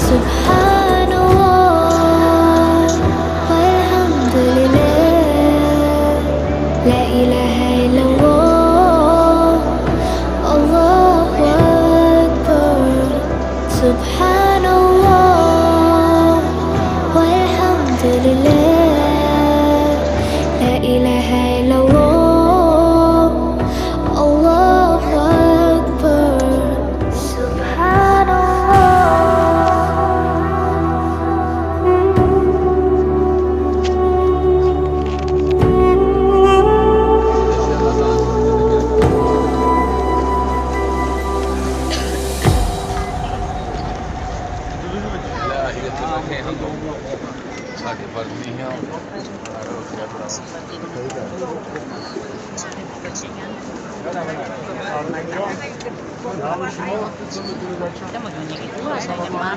سبحان الله والحمد لله لا إله إلا الله الله أكبر سبحان الله والحمد لله لا إله إلا الله الله أكبر سبحان ਸਾਡੇ ਫਰਜ਼ ਨਹੀਂ ਹੈ Kita mau nyanyi gitu, saya